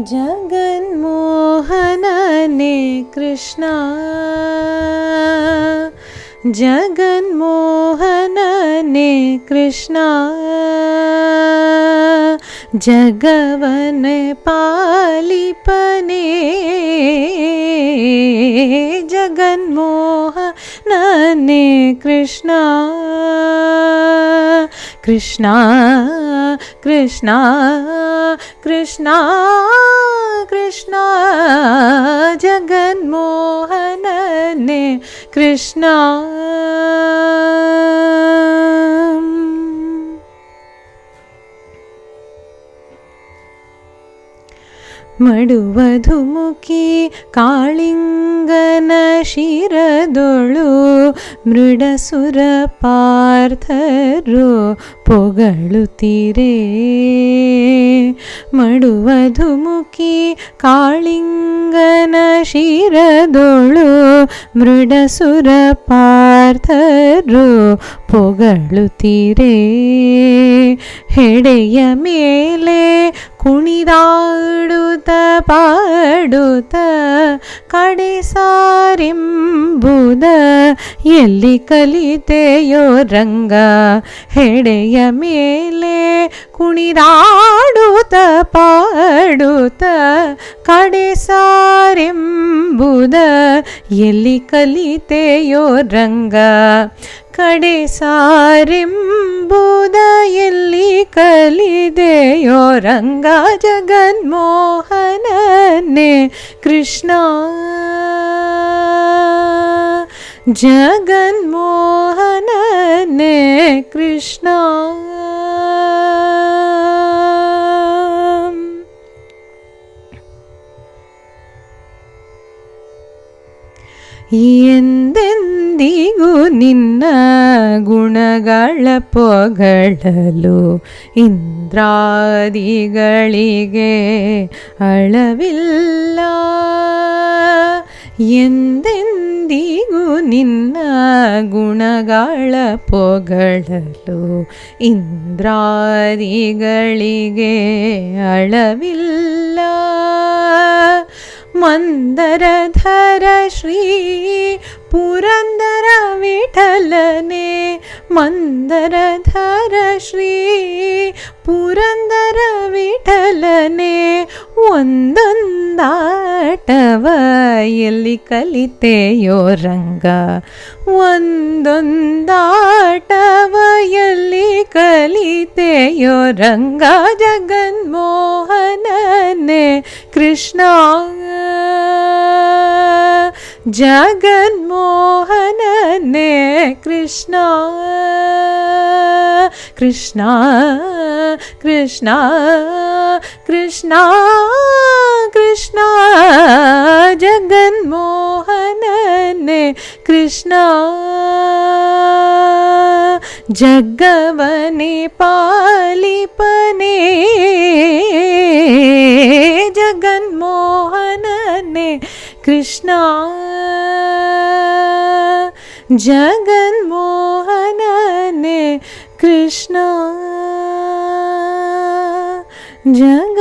ಜಗನ್ಮೋಹನನೇ ಕೃಷ್ಣ, ಜಗನ್ಮೋಹನನೇ ಕೃಷ್ಣ, ಜಗವನೆ ಪಾಲಿಪನೇ ಜಗನ್ಮೋಹನನೇ ಕೃಷ್ಣ. ಕೃಷ್ಣ ಕೃಷ್ಣ ಕೃಷ್ಣ ಕೃಷ್ಣ ಜಗನ್ಮೋಹನನೇ ಕೃಷ್ಣ. ಮಡುವಧುಮುಖಿ ಕಾಳಿಂಗನ ಶಿರದೊಳು ಮೃಡಸುರ ಪಾರ್ಥರು ಪೊಗಳುತ್ತೀರೇ. ಮಡುವಧುಮುಖಿ ಕಾಳಿಂಗನ ಶಿರದೊಳು ಮೃಡಸುರ ಪಾರ್ಥರು ಪೊಗಳುತ್ತೀರೇ. ಹೆಡೆಯ ಮೇಲೆ ಕುಣಿದಾಡುತ್ತ ಪಾಡುತ್ತ ಕಡೆ ಸಾರೆಂಬುದ ಎಲ್ಲಿ ಕಲಿತೆಯೋ ರಂಗ. ಹೆಡೆಯ ಮೇಲೆ ಕುಣಿದಾಡುತ್ತ ಪಾಡುತ್ತ ಕಡೆ ಸಾರೆಂಬುದ ಎಲ್ಲಿ ಕಲಿತೆಯೋ ರಂಗ. ಕಡೆ ಸಾರೆಂಬುದ ಎಲ್ಲಿ ಕಲಿದೆಯೋ ರಂಗ. ಜಗನ್ಮೋಹನನೇ ಕೃಷ್ಣ, ಜಗನ್ಮೋಹನನೇ ಕೃಷ್ಣ. ಎಂದೆಂದಿಗೂ ನಿನ್ನ ಗುಣಗಳ ಪೊಗಳಲು ಇಂದ್ರಾದಿಗಳಿಗೆ ಅಳವಿಲ್ಲ. ಎಂದೆಂದಿಗೂ ನಿನ್ನ ಗುಣಗಳ ಪೊಗಳಲು ಇಂದ್ರಾದಿಗಳಿಗೆ ಅಳವಿಲ್ಲ. ಮಂದರಧರ ಶ್ರೀ ಪುರಂದರ ವಿಠಲನೆ, ಮಂದರಧರ ಶ್ರೀ ಪುರಂದರ ವಿಠಲನೆ. ಒಂದೊಂದಾಟವ ಎಲ್ಲಿ ಕಲಿತೆಯೋ ರಂಗ. ಒಂದೊಂದಾಟವ ಎಲ್ಲಿ ಕಲಿತೆಯೋ ರಂಗ. ಜಗನ್ಮೋಹನನೇ ಕೃಷ್ಣ, ಜಗನ್ಮೋಹನನೇ ಕೃಷ್ಣ. ಕೃಷ್ಣ ಕೃಷ್ಣ ಕೃಷ್ಣ ಕೃಷ್ಣ ಜಗನ್ಮೋಹನನೇ ಕೃಷ್ಣ. ಜಗ್ಗವನೆ ಪಾಲಿಪನೇ ಜಗನ್ಮೋಹನನೇ ಕೃಷ್ಣ. ಜಗನ್ಮೋಹನನೇ ಕೃಷ್ಣ, ಜಗ